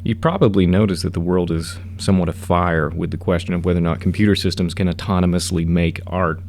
You've probably noticed that the world is somewhat afire with the question of whether or not computer systems can autonomously make art.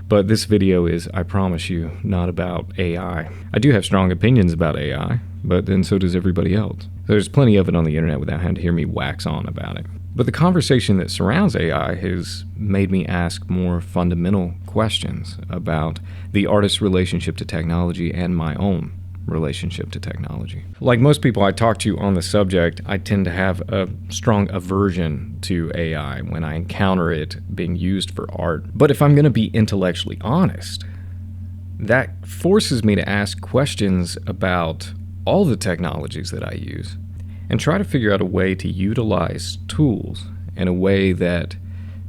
But this video is, I promise you, not about AI. I do have strong opinions about AI, but then so does everybody else. There's plenty of it on the internet without having to hear me wax on about it. But the conversation that surrounds AI has made me ask more fundamental questions about the artist's relationship to technology and my own relationship to technology. Like most people I talk to on the subject, I tend to have a strong aversion to AI when I encounter it being used for art. But if I'm going to be intellectually honest, that forces me to ask questions about all the technologies that I use and try to figure out a way to utilize tools in a way that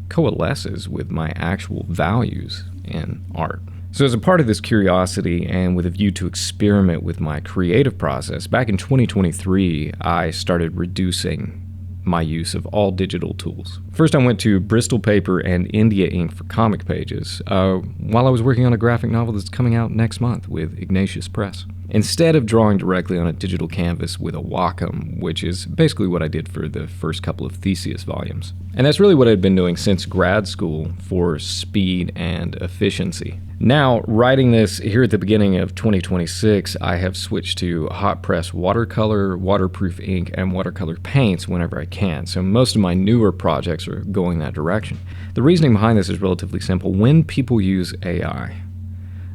coalesces with my actual values in art. So as a part of this curiosity and with a view to experiment with my creative process, back in 2023, I started reducing my use of all digital tools. First, I went to Bristol paper and India ink for comic pages while I was working on a graphic novel that's coming out next month with Ignatius Press. Instead of drawing directly on a digital canvas with a Wacom, which is basically what I did for the first couple of Theseus volumes. And that's really what I'd been doing since grad school for speed and efficiency. Now, writing this here at the beginning of 2026, I have switched to hot press watercolor, waterproof ink, and watercolor paints whenever I can. So most of my newer projects are going that direction. The reasoning behind this is relatively simple. When people use AI,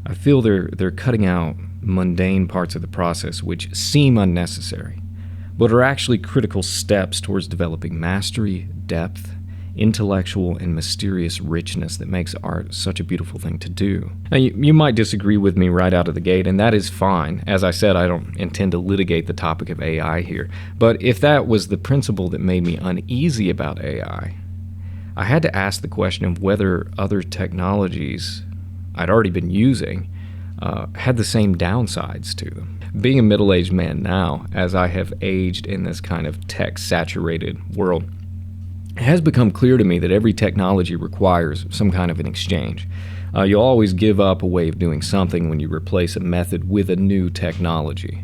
I feel they're cutting out mundane parts of the process which seem unnecessary, but are actually critical steps towards developing mastery, depth, intellectual, and mysterious richness that makes art such a beautiful thing to do. Now, you might disagree with me right out of the gate, and that is fine. As I said, I don't intend to litigate the topic of AI here, but if that was the principle that made me uneasy about AI, I had to ask the question of whether other technologies I'd already been using had the same downsides to them. Being a middle-aged man now, as I have aged in this kind of tech-saturated world, it has become clear to me that every technology requires some kind of an exchange. You'll always give up a way of doing something when you replace a method with a new technology.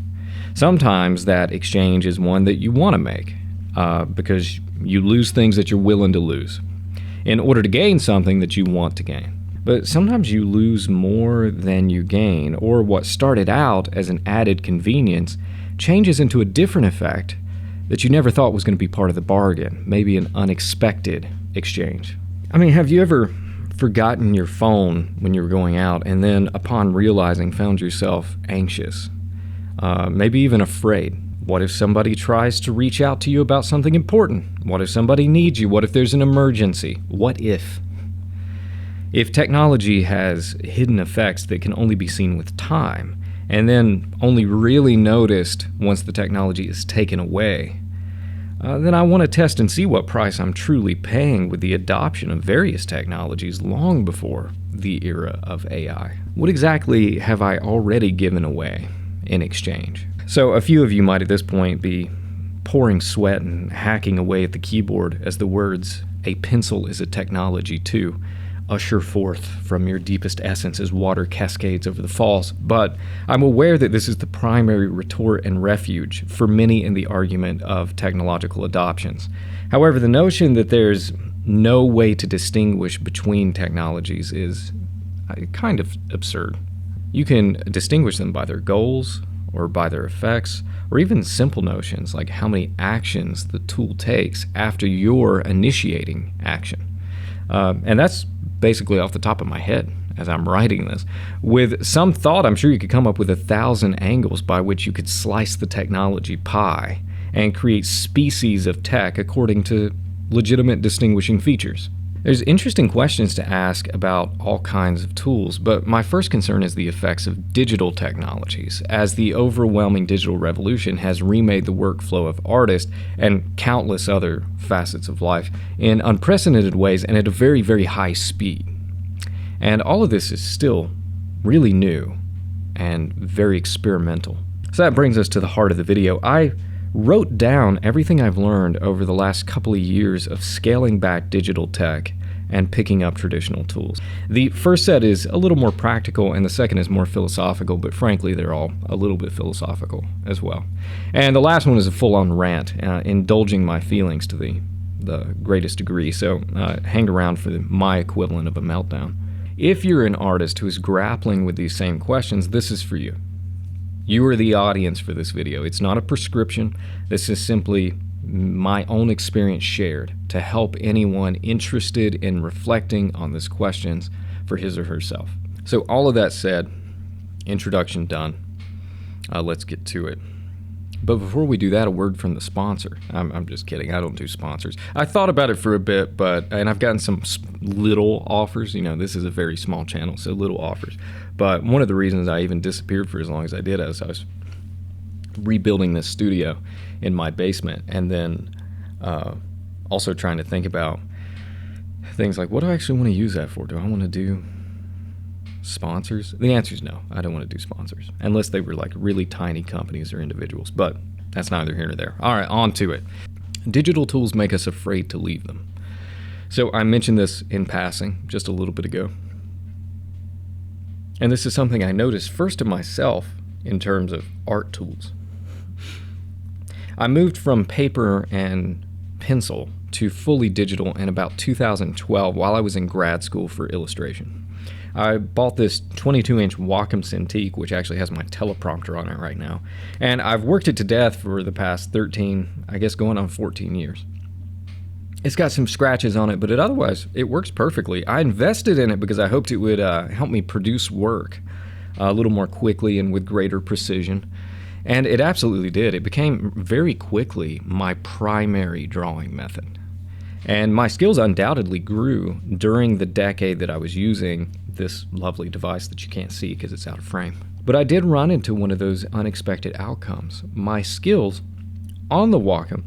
Sometimes that exchange is one that you want to make because you lose things that you're willing to lose in order to gain something that you want to gain. But sometimes you lose more than you gain, or what started out as an added convenience changes into a different effect that you never thought was going to be part of the bargain, maybe an unexpected exchange. I mean, have you ever forgotten your phone when you were going out and then upon realizing found yourself anxious, maybe even afraid? What if somebody tries to reach out to you about something important? What if somebody needs you? What if there's an emergency? What if? If technology has hidden effects that can only be seen with time, and then only really noticed once the technology is taken away, then I want to test and see what price I'm truly paying with the adoption of various technologies long before the era of AI. What exactly have I already given away in exchange? So a few of you might at this point be pouring sweat and hacking away at the keyboard as the words, "A pencil is a technology too," usher forth from your deepest essence as water cascades over the falls. But I'm aware that this is the primary retort and refuge for many in the argument of technological adoptions. However, the notion that there's no way to distinguish between technologies is kind of absurd. You can distinguish them by their goals or by their effects, or even simple notions like how many actions the tool takes after you're initiating action. And that's basically off the top of my head as I'm writing this. With some thought, I'm sure you could come up with 1,000 angles by which you could slice the technology pie and create species of tech according to legitimate distinguishing features. There's interesting questions to ask about all kinds of tools, but my first concern is the effects of digital technologies, as the overwhelming digital revolution has remade the workflow of artists and countless other facets of life in unprecedented ways and at a very, very high speed. And all of this is still really new and very experimental. So that brings us to the heart of the video. I wrote down everything I've learned over the last couple of years of scaling back digital tech and picking up traditional tools. The first set is a little more practical, and the second is more philosophical, but frankly, they're all a little bit philosophical as well. And the last one is a full-on rant, indulging my feelings to the greatest degree, so hang around for my equivalent of a meltdown. If you're an artist who is grappling with these same questions, this is for you. You are the audience for this video. It's not a prescription. This is simply my own experience shared to help anyone interested in reflecting on these questions for his or herself. So all of that said, introduction done. Let's get to it. But before we do that, a word from the sponsor. I'm just kidding. I don't do sponsors. I thought about it for a bit, and I've gotten some little offers. You know, this is a very small channel, so little offers. But one of the reasons I even disappeared for as long as I did is I was rebuilding this studio in my basement, and then also trying to think about things like, what do I actually want to use that for? Do I want to do sponsors? The answer is no. I don't want to do sponsors unless they were like really tiny companies or individuals, but that's neither here nor there. All right, on to it. Digital tools make us afraid to leave them. So I mentioned this in passing just a little bit ago, and this is something I noticed first to myself in terms of art tools. I moved from paper and pencil to fully digital in about 2012 while I was in grad school for illustration. I bought this 22-inch Wacom Cintiq, which actually has my teleprompter on it right now, and I've worked it to death for the past 13, I guess going on 14 years. It's got some scratches on it, but otherwise it works perfectly. I invested in it because I hoped it would help me produce work a little more quickly and with greater precision, and it absolutely did. It became very quickly my primary drawing method. And my skills undoubtedly grew during the decade that I was using this lovely device that you can't see because it's out of frame. But I did run into one of those unexpected outcomes. My skills on the Wacom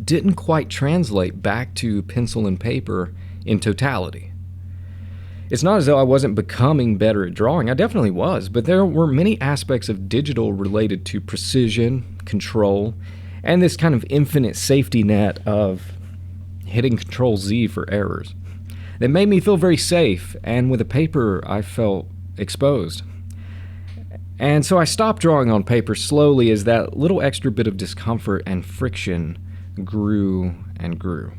didn't quite translate back to pencil and paper in totality. It's not as though I wasn't becoming better at drawing. I definitely was, but there were many aspects of digital related to precision, control, and this kind of infinite safety net of hitting Control-Z for errors that made me feel very safe, and with a paper I felt exposed. And so I stopped drawing on paper slowly as that little extra bit of discomfort and friction grew and grew.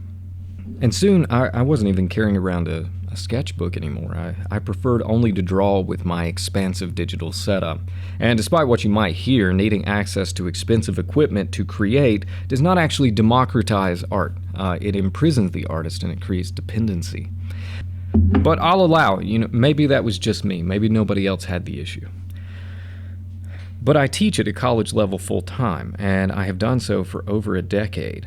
And soon I wasn't even carrying around a sketchbook anymore. I preferred only to draw with my expansive digital setup. And despite what you might hear, needing access to expensive equipment to create does not actually democratize art. It imprisons the artist and it creates dependency. But I'll allow, maybe that was just me. Maybe nobody else had the issue. But I teach at a college level full time, and I have done so for over a decade.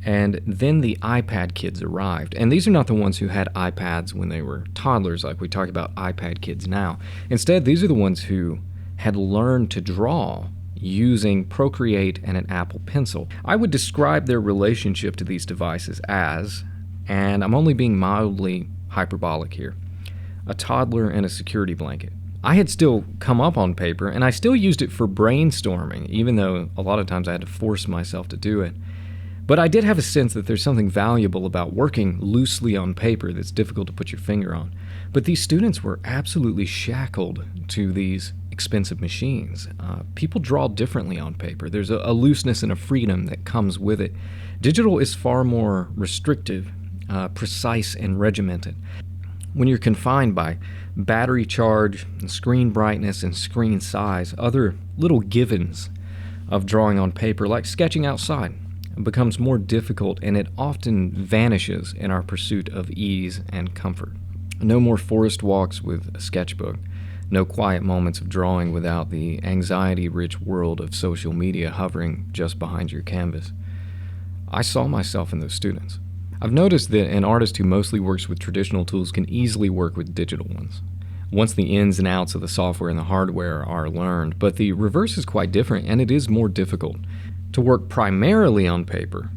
And then the iPad kids arrived. And these are not the ones who had iPads when they were toddlers, like we talk about iPad kids now. Instead, these are the ones who had learned to draw using Procreate and an Apple Pencil. I would describe their relationship to these devices as, and I'm only being mildly hyperbolic here, a toddler and a security blanket. I had still come up on paper, and I still used it for brainstorming, even though a lot of times I had to force myself to do it. But I did have a sense that there's something valuable about working loosely on paper that's difficult to put your finger on. But these students were absolutely shackled to these expensive machines. People draw differently on paper. There's a looseness and a freedom that comes with it. Digital is far more restrictive, precise, and regimented. When you're confined by battery charge, and screen brightness, and screen size, other little givens of drawing on paper, like sketching outside, becomes more difficult, and it often vanishes in our pursuit of ease and comfort. No more forest walks with a sketchbook, no quiet moments of drawing without the anxiety-rich world of social media hovering just behind your canvas. I saw myself in those students. I've noticed that an artist who mostly works with traditional tools can easily work with digital ones, once the ins and outs of the software and the hardware are learned, but the reverse is quite different, and it is more difficult. To work primarily on paper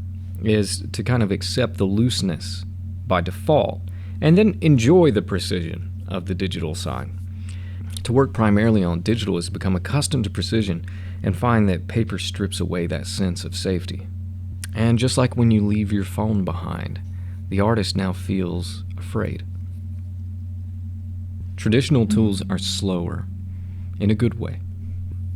is to kind of accept the looseness by default and then enjoy the precision of the digital side. To work primarily on digital is to become accustomed to precision and find that paper strips away that sense of safety. And just like when you leave your phone behind, the artist now feels afraid. Traditional tools are slower, in a good way.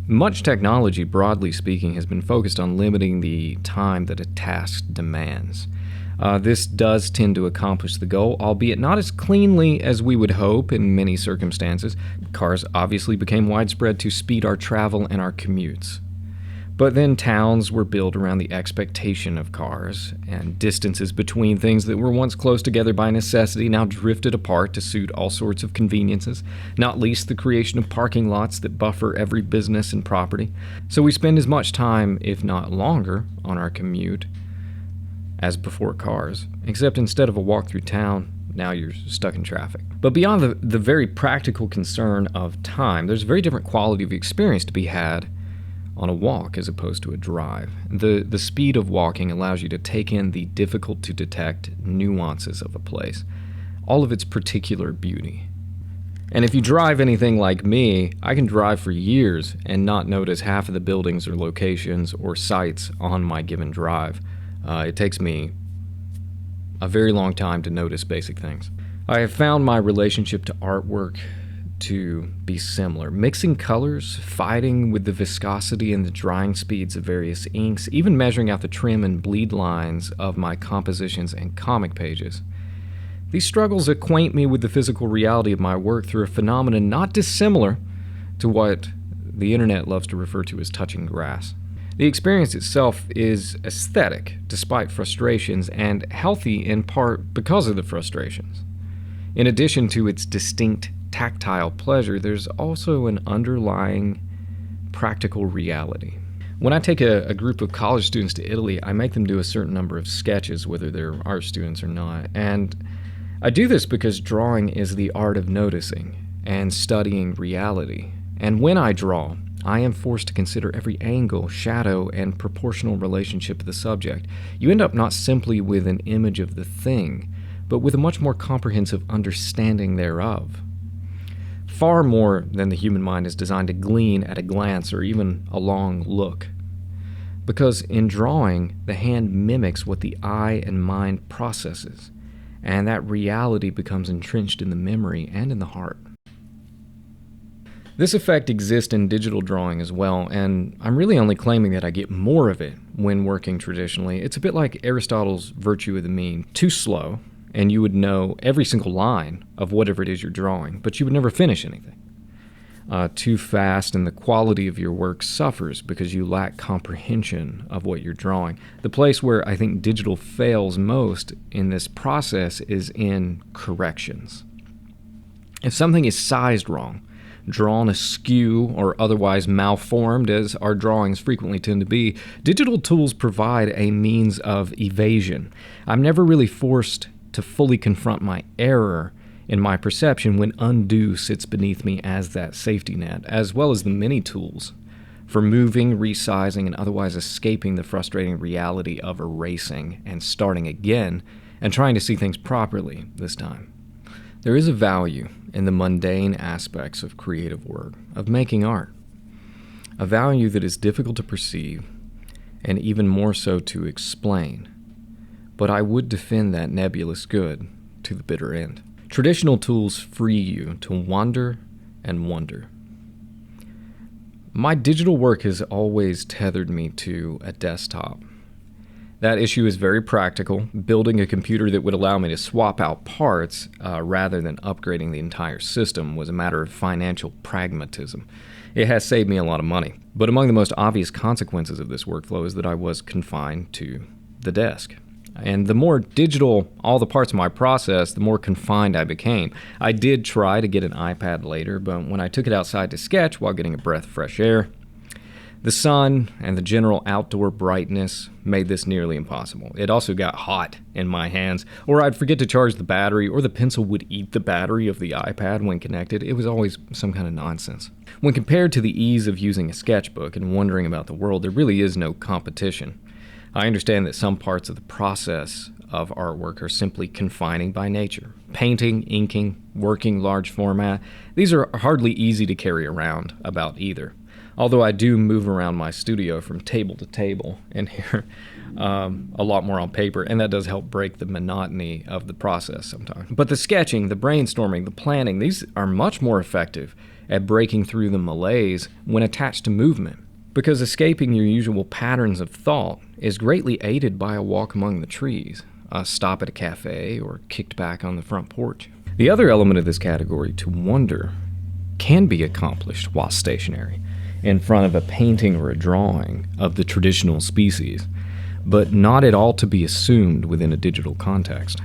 Much technology, broadly speaking, has been focused on limiting the time that a task demands. This does tend to accomplish the goal, albeit not as cleanly as we would hope in many circumstances. Cars obviously became widespread to speed our travel and our commutes. But then towns were built around the expectation of cars, and distances between things that were once close together by necessity now drifted apart to suit all sorts of conveniences, not least the creation of parking lots that buffer every business and property. So we spend as much time, if not longer, on our commute as before cars, except instead of a walk through town, now you're stuck in traffic. But beyond the very practical concern of time, there's a very different quality of experience to be had on a walk as opposed to a drive. The speed of walking allows you to take in the difficult to detect nuances of a place, all of its particular beauty. And if you drive anything like me, I can drive for years and not notice half of the buildings or locations or sites on my given drive. It takes me a very long time to notice basic things. I have found my relationship to artwork to be similar. Mixing colors, fighting with the viscosity and the drying speeds of various inks, even measuring out the trim and bleed lines of my compositions and comic pages. These struggles acquaint me with the physical reality of my work through a phenomenon not dissimilar to what the internet loves to refer to as touching grass. The experience itself is aesthetic, despite frustrations, and healthy in part because of the frustrations. In addition to its distinct tactile pleasure, there's also an underlying practical reality. When I take a group of college students to Italy, I make them do a certain number of sketches, whether they're art students or not. And I do this because drawing is the art of noticing and studying reality. And when I draw, I am forced to consider every angle, shadow, and proportional relationship of the subject. You end up not simply with an image of the thing, but with a much more comprehensive understanding thereof. Far more than the human mind is designed to glean at a glance or even a long look. Because in drawing, the hand mimics what the eye and mind processes, and that reality becomes entrenched in the memory and in the heart. This effect exists in digital drawing as well, and I'm really only claiming that I get more of it when working traditionally. It's a bit like Aristotle's virtue of the mean. Too slow, and you would know every single line of whatever it is you're drawing, but you would never finish anything. Too fast, and the quality of your work suffers because you lack comprehension of what you're drawing. The place where I think digital fails most in this process is in corrections. If something is sized wrong, drawn askew, or otherwise malformed, as our drawings frequently tend to be, digital tools provide a means of evasion. I'm never really forced to fully confront my error in my perception when undo sits beneath me as that safety net, as well as the many tools for moving, resizing, and otherwise escaping the frustrating reality of erasing and starting again and trying to see things properly this time. There is a value in the mundane aspects of creative work, of making art, a value that is difficult to perceive and even more so to explain. But I would defend that nebulous good to the bitter end. Traditional tools free you to wander and wonder. My digital work has always tethered me to a desktop. That issue is very practical. Building a computer that would allow me to swap out parts rather than upgrading the entire system was a matter of financial pragmatism. It has saved me a lot of money. But among the most obvious consequences of this workflow is that I was confined to the desk. And the more digital all the parts of my process, the more confined I became. I did try to get an iPad later, but when I took it outside to sketch while getting a breath of fresh air, the sun and the general outdoor brightness made this nearly impossible. It also got hot in my hands, or I'd forget to charge the battery, or the pencil would eat the battery of the iPad when connected. It was always some kind of nonsense. When compared to the ease of using a sketchbook and wondering about the world, there really is no competition. I understand that some parts of the process of artwork are simply confining by nature. Painting, inking, working large format, these are hardly easy to carry around about either. Although I do move around my studio from table to table in here a lot more on paper, and that does help break the monotony of the process sometimes. But the sketching, the brainstorming, the planning, these are much more effective at breaking through the malaise when attached to movement, because escaping your usual patterns of thought is greatly aided by a walk among the trees, a stop at a cafe, or kicked back on the front porch. The other element of this category, to wonder, can be accomplished while stationary in front of a painting or a drawing of the traditional species, but not at all to be assumed within a digital context.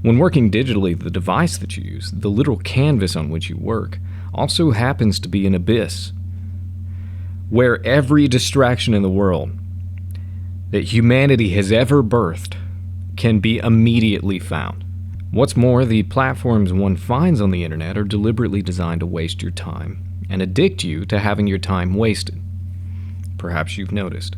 When working digitally, the device that you use, the literal canvas on which you work, also happens to be an abyss where every distraction in the world that humanity has ever birthed can be immediately found. What's more, the platforms one finds on the internet are deliberately designed to waste your time and addict you to having your time wasted. Perhaps you've noticed.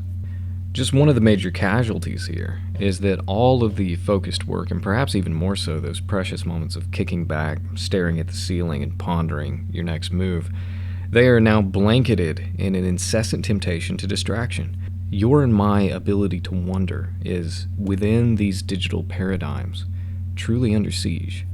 Just one of the major casualties here is that all of the focused work, and perhaps even more so those precious moments of kicking back, staring at the ceiling and pondering your next move, they are now blanketed in an incessant temptation to distraction. Your and my ability to wonder is, within these digital paradigms, truly under siege.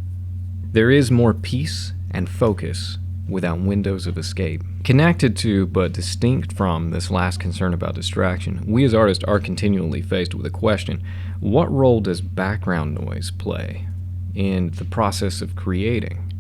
There is more peace and focus without windows of escape. Connected to, but distinct from, this last concern about distraction, we as artists are continually faced with a question: what role does background noise play in the process of creating?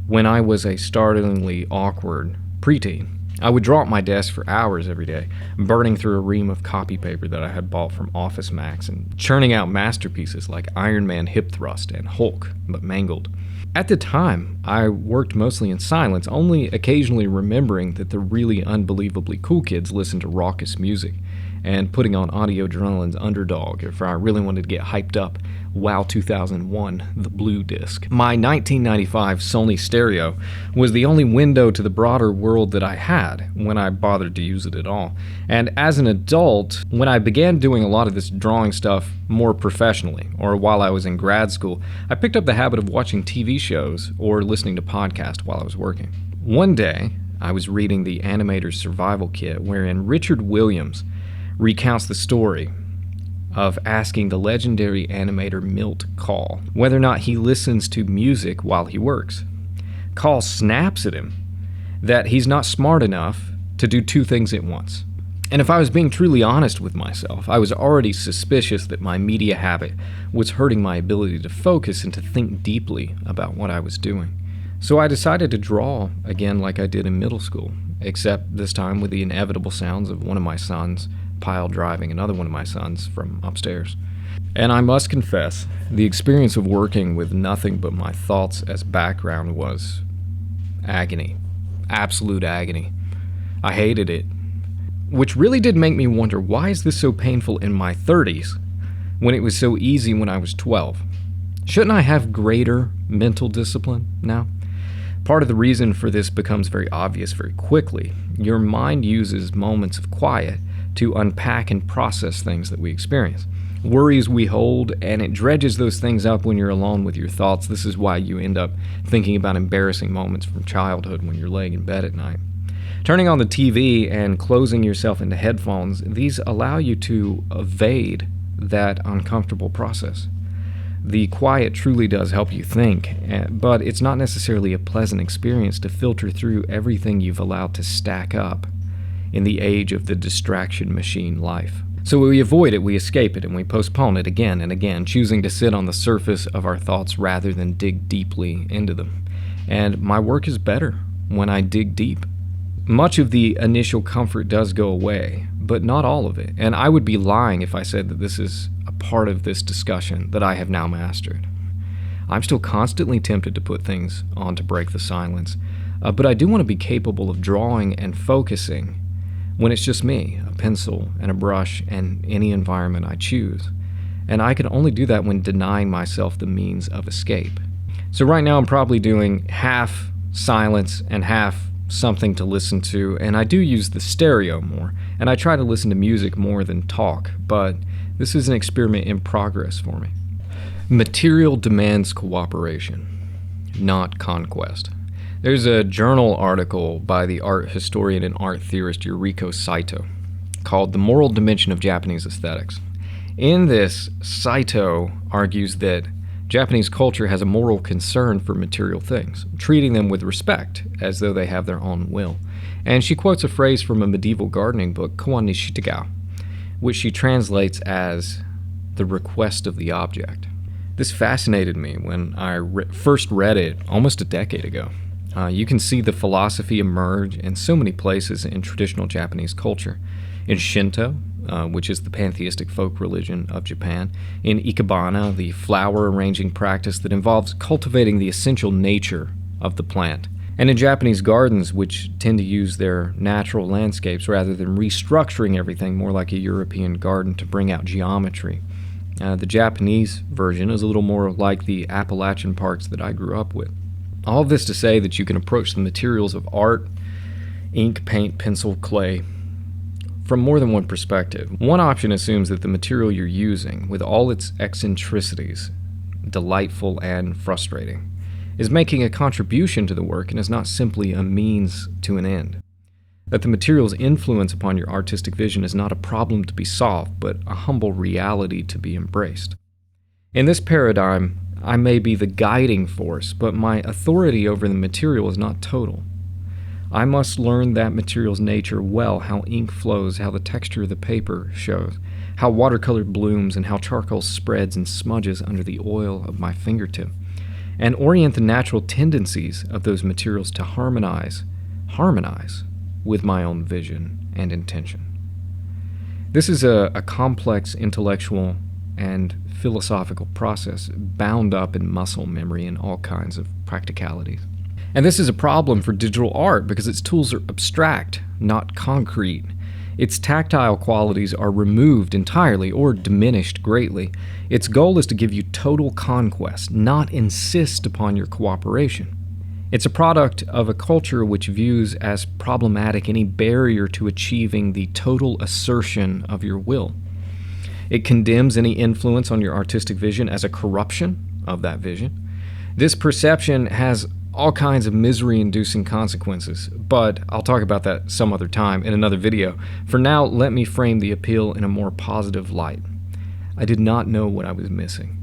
When I was a startlingly awkward preteen, I would draw at my desk for hours every day, burning through a ream of copy paper that I had bought from Office Max and churning out masterpieces like Iron Man Hip Thrust and Hulk, but mangled. At the time, I worked mostly in silence, only occasionally remembering that the really unbelievably cool kids listened to raucous music, and putting on Audio Adrenaline's Underdog if I really wanted to get hyped up. WoW 2001, the blue disc. My 1995 Sony stereo was the only window to the broader world that I had when I bothered to use it at all. And as an adult, when I began doing a lot of this drawing stuff more professionally, or while I was in grad school, I picked up the habit of watching TV shows or listening to podcasts while I was working. One day, I was reading the Animator's Survival Kit, wherein Richard Williams recounts the story of asking the legendary animator Milt Kahl whether or not he listens to music while he works. Kahl snaps at him that he's not smart enough to do two things at once. And if I was being truly honest with myself, I was already suspicious that my media habit was hurting my ability to focus and to think deeply about what I was doing. So I decided to draw again like I did in middle school, except this time with the inevitable sounds of one of my sons pile driving another one of my sons from upstairs. And I must confess, the experience of working with nothing but my thoughts as background was agony. Absolute agony. I hated it. Which really did make me wonder, why is this so painful in my 30s when it was so easy when I was 12? Shouldn't I have greater mental discipline now? Part of the reason for this becomes very obvious very quickly. Your mind uses moments of quiet to unpack and process things that we experience. Worries we hold, and it dredges those things up when you're alone with your thoughts. This is why you end up thinking about embarrassing moments from childhood when you're laying in bed at night. Turning on the TV and closing yourself into headphones, these allow you to evade that uncomfortable process. The quiet truly does help you think, but it's not necessarily a pleasant experience to filter through everything you've allowed to stack up in the age of the distraction machine life. So we avoid it, we escape it, and we postpone it again and again, choosing to sit on the surface of our thoughts rather than dig deeply into them. And my work is better when I dig deep. Much of the initial comfort does go away, but not all of it. And I would be lying if I said that this is a part of this discussion that I have now mastered. I'm still constantly tempted to put things on to break the silence, but I do want to be capable of drawing and focusing when it's just me, a pencil and a brush, and any environment I choose. And I can only do that when denying myself the means of escape. So right now I'm probably doing half silence and half something to listen to, and I do use the stereo more, and I try to listen to music more than talk, but this is an experiment in progress for me. Material demands cooperation, not conquest. There's a journal article by the art historian and art theorist Yuriko Saito called The Moral Dimension of Japanese Aesthetics. In this, Saito argues that Japanese culture has a moral concern for material things, treating them with respect as though they have their own will. And she quotes a phrase from a medieval gardening book, Koan ni shitega, which she translates as the request of the object. This fascinated me when I first read it almost a decade ago. You can see the philosophy emerge in so many places in traditional Japanese culture. In Shinto, which is the pantheistic folk religion of Japan. In Ikebana, the flower arranging practice that involves cultivating the essential nature of the plant. And in Japanese gardens, which tend to use their natural landscapes rather than restructuring everything more like a European garden to bring out geometry. The Japanese version is a little more like the Appalachian parks that I grew up with. All this to say that you can approach the materials of art, ink, paint, pencil, clay, from more than one perspective. One option assumes that the material you're using, with all its eccentricities, delightful and frustrating, is making a contribution to the work and is not simply a means to an end. That the material's influence upon your artistic vision is not a problem to be solved, but a humble reality to be embraced. In this paradigm, I may be the guiding force, but my authority over the material is not total. I must learn that material's nature well, how ink flows, how the texture of the paper shows, how watercolor blooms, and how charcoal spreads and smudges under the oil of my fingertip, and orient the natural tendencies of those materials to harmonize with my own vision and intention. This is a complex intellectual and philosophical process bound up in muscle memory and all kinds of practicalities. And this is a problem for digital art because its tools are abstract, not concrete. Its tactile qualities are removed entirely or diminished greatly. Its goal is to give you total conquest, not insist upon your cooperation. It's a product of a culture which views as problematic any barrier to achieving the total assertion of your will. It condemns any influence on your artistic vision as a corruption of that vision. This perception has all kinds of misery-inducing consequences, but I'll talk about that some other time in another video. For now, let me frame the appeal in a more positive light. I did not know what I was missing.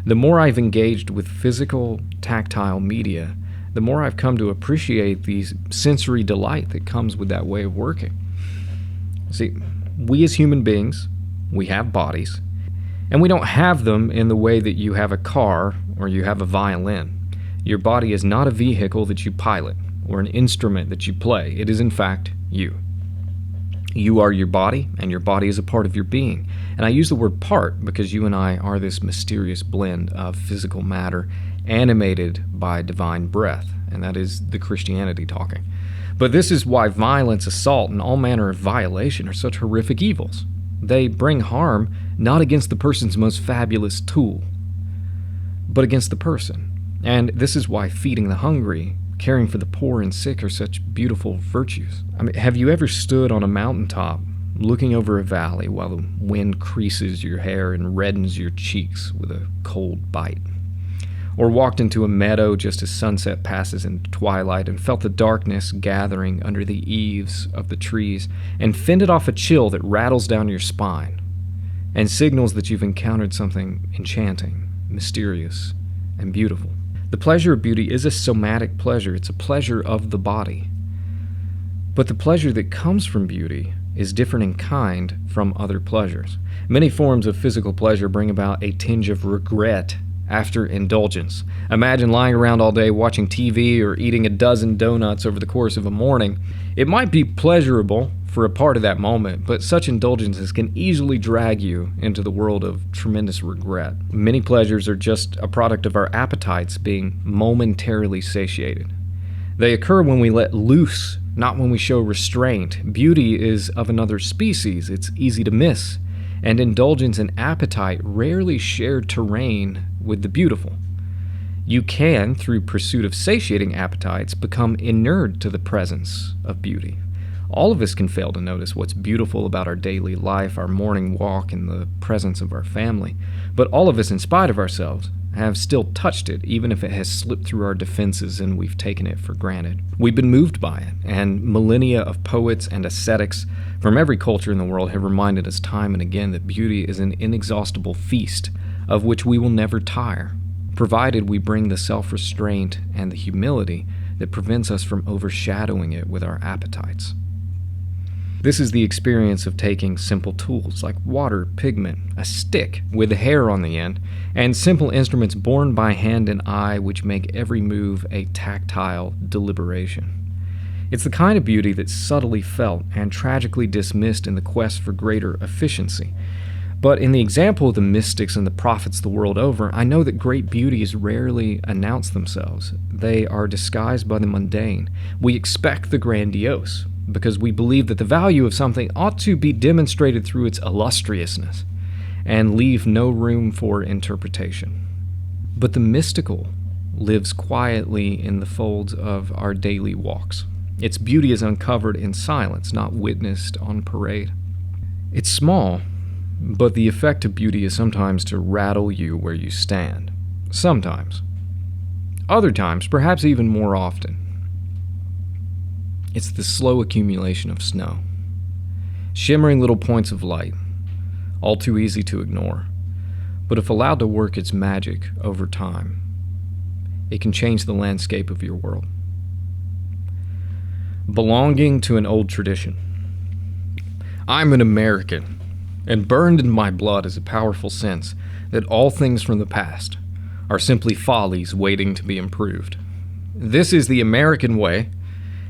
The more I've engaged with physical, tactile media, the more I've come to appreciate the sensory delight that comes with that way of working. See, we as human beings, we have bodies, and we don't have them in the way that you have a car or you have a violin. Your body is not a vehicle that you pilot or an instrument that you play. It is in fact you. You are your body, and your body is a part of your being. And I use the word part because you and I are this mysterious blend of physical matter animated by divine breath, and that is the Christianity talking. But this is why violence, assault, and all manner of violation are such horrific evils. They bring harm not against the person's most fabulous tool, but against the person. And this is why feeding the hungry, caring for the poor and sick are such beautiful virtues. I mean, have you ever stood on a mountaintop looking over a valley while the wind creases your hair and reddens your cheeks with a cold bite? Or walked into a meadow just as sunset passes into twilight and felt the darkness gathering under the eaves of the trees and fended off a chill that rattles down your spine and signals that you've encountered something enchanting, mysterious, and beautiful. The pleasure of beauty is a somatic pleasure. It's a pleasure of the body. But the pleasure that comes from beauty is different in kind from other pleasures. Many forms of physical pleasure bring about a tinge of regret after indulgence. Imagine lying around all day watching TV or eating a dozen donuts over the course of a morning. It might be pleasurable for a part of that moment, but such indulgences can easily drag you into the world of tremendous regret. Many pleasures are just a product of our appetites being momentarily satiated. They occur when we let loose, not when we show restraint. Beauty is of another species. It's easy to miss, and indulgence and appetite rarely share terrain with the beautiful. You can, through pursuit of satiating appetites, become inured to the presence of beauty. All of us can fail to notice what's beautiful about our daily life, our morning walk, and the presence of our family. But all of us, in spite of ourselves, have still touched it, even if it has slipped through our defenses and we've taken it for granted. We've been moved by it, and millennia of poets and ascetics from every culture in the world have reminded us time and again that beauty is an inexhaustible feast of which we will never tire, provided we bring the self-restraint and the humility that prevents us from overshadowing it with our appetites. This is the experience of taking simple tools like water, pigment, a stick with hair on the end, and simple instruments borne by hand and eye which make every move a tactile deliberation. It's the kind of beauty that's subtly felt and tragically dismissed in the quest for greater efficiency. But in the example of the mystics and the prophets the world over, I know that great beauties rarely announce themselves. They are disguised by the mundane. We expect the grandiose, because we believe that the value of something ought to be demonstrated through its illustriousness, and leave no room for interpretation. But the mystical lives quietly in the folds of our daily walks. Its beauty is uncovered in silence, not witnessed on parade. It's small, but the effect of beauty is sometimes to rattle you where you stand. Sometimes. Other times, perhaps even more often, it's the slow accumulation of snow. Shimmering little points of light, all too easy to ignore. But if allowed to work its magic over time, it can change the landscape of your world. Belonging to an old tradition. I'm an American, and burned in my blood is a powerful sense that all things from the past are simply follies waiting to be improved. This is the American way,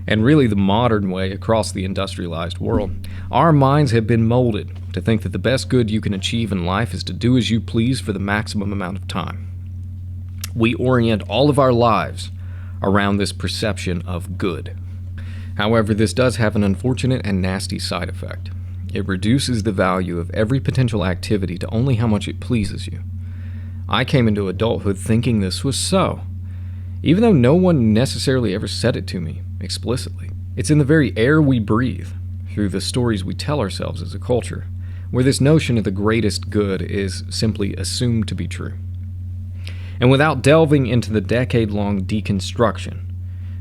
and really the modern way across the industrialized world. Our minds have been molded to think that the best good you can achieve in life is to do as you please for the maximum amount of time. We orient all of our lives around this perception of good. However, this does have an unfortunate and nasty side effect. It reduces the value of every potential activity to only how much it pleases you. I came into adulthood thinking this was so, even though no one necessarily ever said it to me explicitly. It's in the very air we breathe, through the stories we tell ourselves as a culture, where this notion of the greatest good is simply assumed to be true. And without delving into the decade-long deconstruction,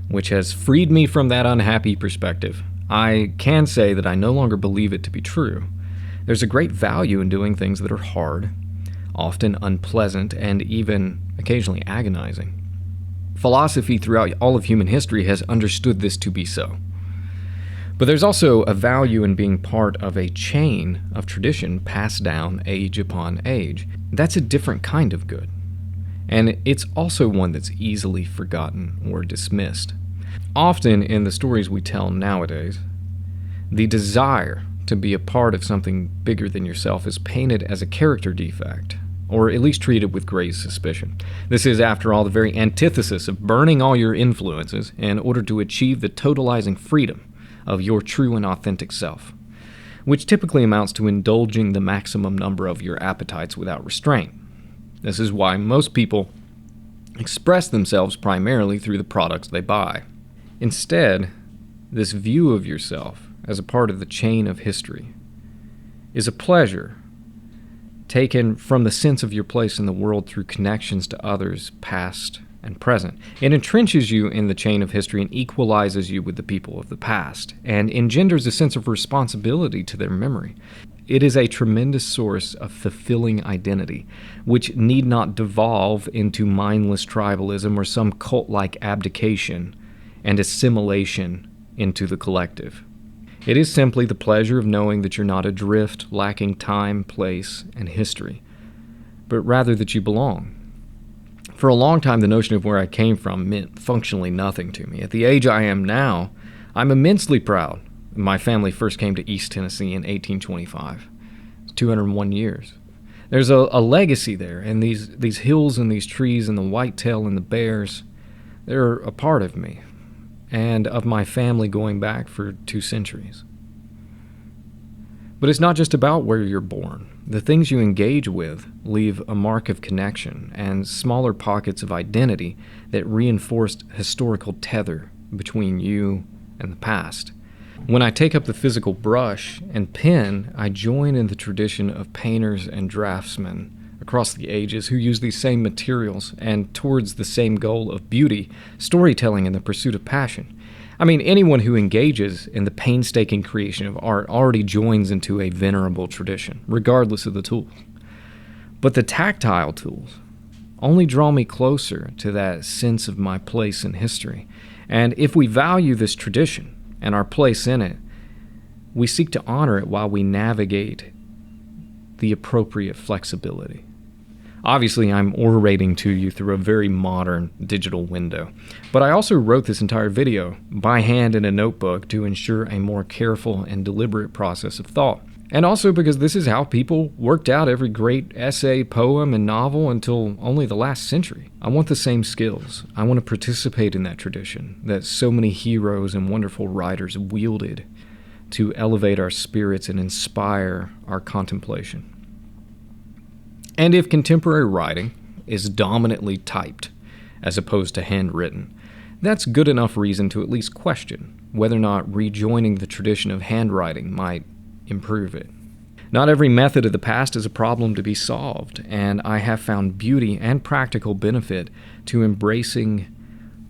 which has freed me from that unhappy perspective, I can say that I no longer believe it to be true. There's a great value in doing things that are hard, often unpleasant, and even occasionally agonizing. Philosophy throughout all of human history has understood this to be so. But there's also a value in being part of a chain of tradition passed down age upon age. That's a different kind of good. And it's also one that's easily forgotten or dismissed. Often in the stories we tell nowadays, the desire to be a part of something bigger than yourself is painted as a character defect, or at least treated with great suspicion. This is, after all, the very antithesis of burning all your influences in order to achieve the totalizing freedom of your true and authentic self, which typically amounts to indulging the maximum number of your appetites without restraint. This is why most people express themselves primarily through the products they buy. Instead, this view of yourself as a part of the chain of history is a pleasure taken from the sense of your place in the world through connections to others, past and present. It entrenches you in the chain of history and equalizes you with the people of the past, and engenders a sense of responsibility to their memory. It is a tremendous source of fulfilling identity, which need not devolve into mindless tribalism or some cult-like abdication and assimilation into the collective. It is simply the pleasure of knowing that you're not adrift, lacking time, place, and history, but rather that you belong. For a long time, the notion of where I came from meant functionally nothing to me. At the age I am now, I'm immensely proud. My family first came to East Tennessee in 1825. It's 201 years. There's a legacy there, and these hills and these trees and the whitetail and the bears, they're a part of me and of my family going back for 2 centuries. But it's not just about where you're born. The things you engage with leave a mark of connection and smaller pockets of identity that reinforced historical tether between you and the past. When I take up the physical brush and pen, I join in the tradition of painters and draftsmen across the ages who use these same materials and towards the same goal of beauty, storytelling, and the pursuit of passion. I mean, anyone who engages in the painstaking creation of art already joins into a venerable tradition, regardless of the tools. But the tactile tools only draw me closer to that sense of my place in history. And if we value this tradition and our place in it, we seek to honor it while we navigate the appropriate flexibility. Obviously, I'm orating to you through a very modern digital window, but I also wrote this entire video by hand in a notebook to ensure a more careful and deliberate process of thought. And also because this is how people worked out every great essay, poem, and novel until only the last century. I want the same skills. I want to participate in that tradition that so many heroes and wonderful writers wielded to elevate our spirits and inspire our contemplation. And if contemporary writing is dominantly typed as opposed to handwritten, that's good enough reason to at least question whether or not rejoining the tradition of handwriting might improve it. Not every method of the past is a problem to be solved, and I have found beauty and practical benefit to embracing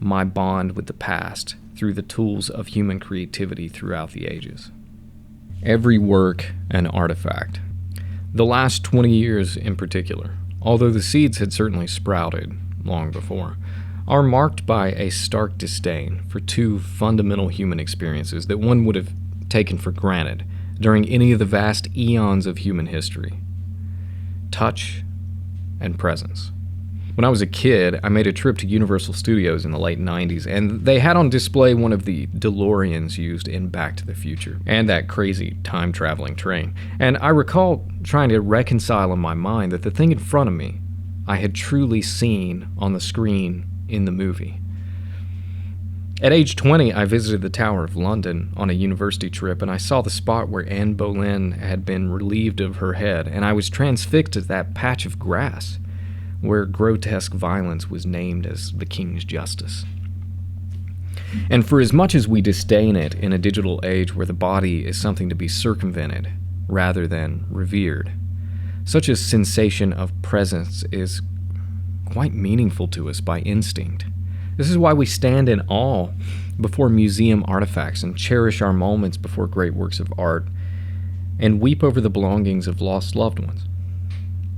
my bond with the past through the tools of human creativity throughout the ages. Every work an artifact. The last 20 years in particular, although the seeds had certainly sprouted long before, are marked by a stark disdain for two fundamental human experiences that one would have taken for granted during any of the vast eons of human history: touch and presence. When I was a kid, I made a trip to Universal Studios in the late 90s, and they had on display one of the DeLoreans used in Back to the Future, and that crazy time-traveling train. And I recall trying to reconcile in my mind that the thing in front of me I had truly seen on the screen in the movie. At age 20, I visited the Tower of London on a university trip, and I saw the spot where Anne Boleyn had been relieved of her head, and I was transfixed at that patch of grass where grotesque violence was named as the King's Justice. And for as much as we disdain it in a digital age where the body is something to be circumvented rather than revered, such a sensation of presence is quite meaningful to us by instinct. This is why we stand in awe before museum artifacts and cherish our moments before great works of art and weep over the belongings of lost loved ones,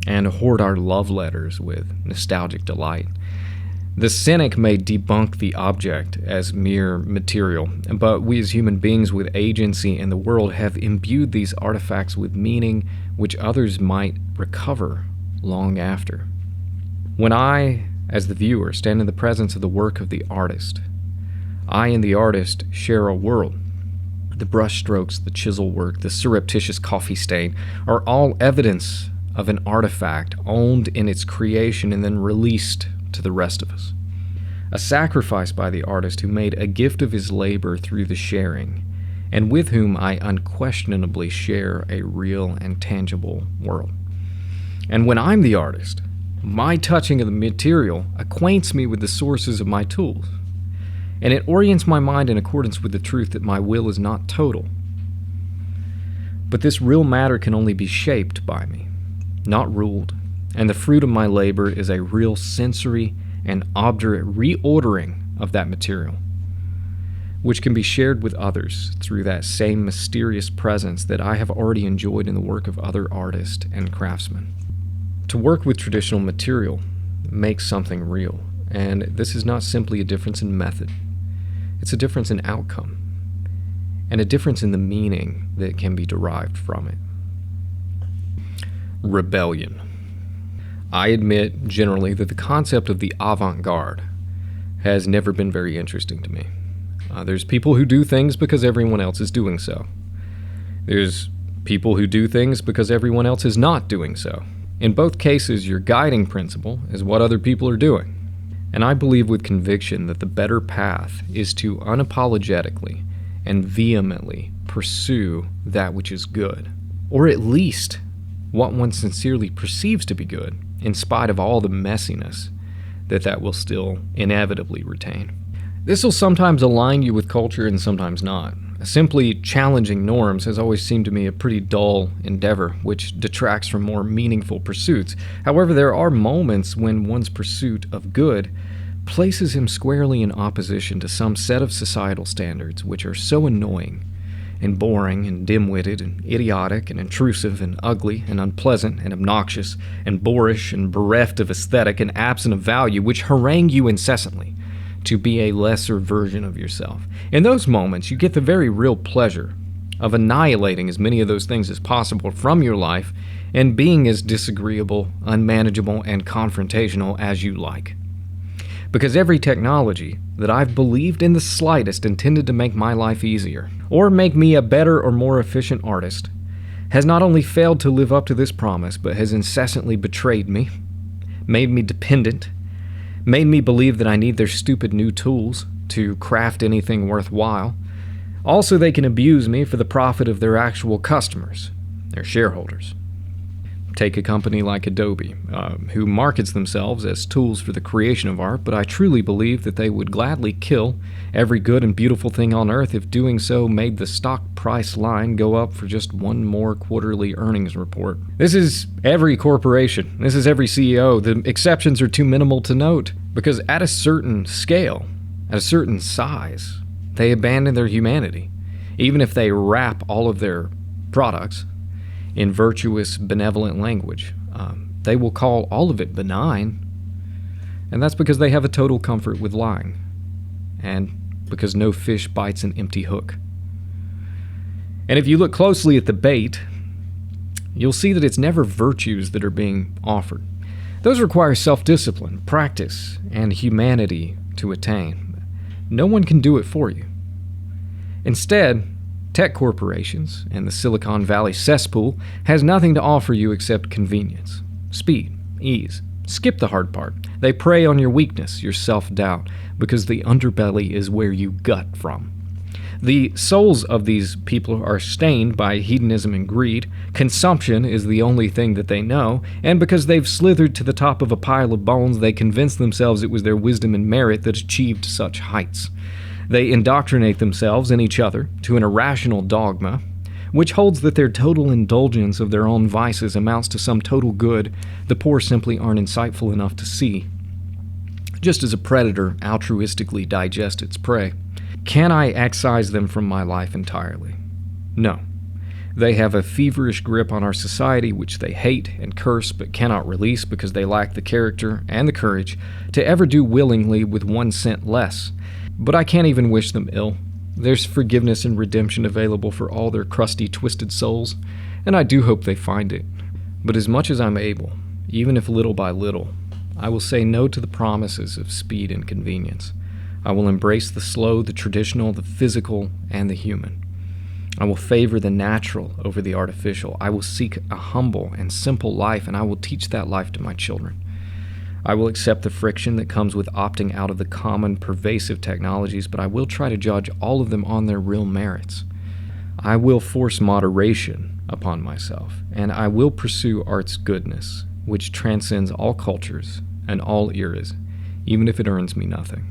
and hoard our love letters with nostalgic delight. The cynic may debunk the object as mere material, but we as human beings with agency in the world have imbued these artifacts with meaning which others might recover long after. When I, as the viewer, stand in the presence of the work of the artist, I and the artist share a world. The brushstrokes, the chisel work, the surreptitious coffee stain are all evidence of an artifact owned in its creation and then released to the rest of us. A sacrifice by the artist who made a gift of his labor through the sharing, and with whom I unquestionably share a real and tangible world. And when I'm the artist, my touching of the material acquaints me with the sources of my tools, and it orients my mind in accordance with the truth that my will is not total. But this real matter can only be shaped by me, not ruled, and the fruit of my labor is a real sensory and obdurate reordering of that material, which can be shared with others through that same mysterious presence that I have already enjoyed in the work of other artists and craftsmen. To work with traditional material makes something real, and this is not simply a difference in method. It's a difference in outcome, and a difference in the meaning that can be derived from it. Rebellion. I admit generally that the concept of the avant-garde has never been very interesting to me. There's people who do things because everyone else is doing so. There's people who do things because everyone else is not doing so. In both cases, your guiding principle is what other people are doing. And I believe with conviction that the better path is to unapologetically and vehemently pursue that which is good, or at least what one sincerely perceives to be good, in spite of all the messiness that will still inevitably retain. This will sometimes align you with culture and sometimes not. Simply challenging norms has always seemed to me a pretty dull endeavor, which detracts from more meaningful pursuits. However, there are moments when one's pursuit of good places him squarely in opposition to some set of societal standards which are so annoying and boring and dim-witted and idiotic and intrusive and ugly and unpleasant and obnoxious and boorish and bereft of aesthetic and absent of value, which harangue you incessantly to be a lesser version of yourself. In those moments, you get the very real pleasure of annihilating as many of those things as possible from your life and being as disagreeable, unmanageable, and confrontational as you like. Because every technology that I've believed in the slightest intended to make my life easier, or make me a better or more efficient artist, has not only failed to live up to this promise, but has incessantly betrayed me, made me dependent, made me believe that I need their stupid new tools to craft anything worthwhile. Also, they can abuse me for the profit of their actual customers, their shareholders. Take a company like Adobe, who markets themselves as tools for the creation of art, but I truly believe that they would gladly kill every good and beautiful thing on earth if doing so made the stock price line go up for just one more quarterly earnings report. This is every corporation. This is every CEO. The exceptions are too minimal to note, because at a certain scale, at a certain size, they abandon their humanity. Even if they wrap all of their products in virtuous, benevolent language, they will call all of it benign, and that's because they have a total comfort with lying, and because no fish bites an empty hook. And if you look closely at the bait, you'll see that it's never virtues that are being offered. Those require self-discipline, practice, and humanity to attain. No one can do it for you. Instead, tech corporations and the Silicon Valley cesspool has nothing to offer you except convenience, speed, ease. Skip the hard part. They prey on your weakness, your self-doubt, because the underbelly is where you gut from. The souls of these people are stained by hedonism and greed. Consumption is the only thing that they know, and because they've slithered to the top of a pile of bones, they convince themselves it was their wisdom and merit that achieved such heights. They indoctrinate themselves and each other to an irrational dogma, which holds that their total indulgence of their own vices amounts to some total good the poor simply aren't insightful enough to see. Just as a predator altruistically digests its prey. Can I excise them from my life entirely? No. They have a feverish grip on our society which they hate and curse but cannot release because they lack the character and the courage to ever do willingly with 1 cent less. But I can't even wish them ill. There's forgiveness and redemption available for all their crusty, twisted souls, and I do hope they find it. But as much as I'm able, even if little by little, I will say no to the promises of speed and convenience. I will embrace the slow, the traditional, the physical, and the human. I will favor the natural over the artificial. I will seek a humble and simple life, and I will teach that life to my children. I will accept the friction that comes with opting out of the common, pervasive technologies, but I will try to judge all of them on their real merits. I will force moderation upon myself, and I will pursue art's goodness, which transcends all cultures and all eras, even if it earns me nothing.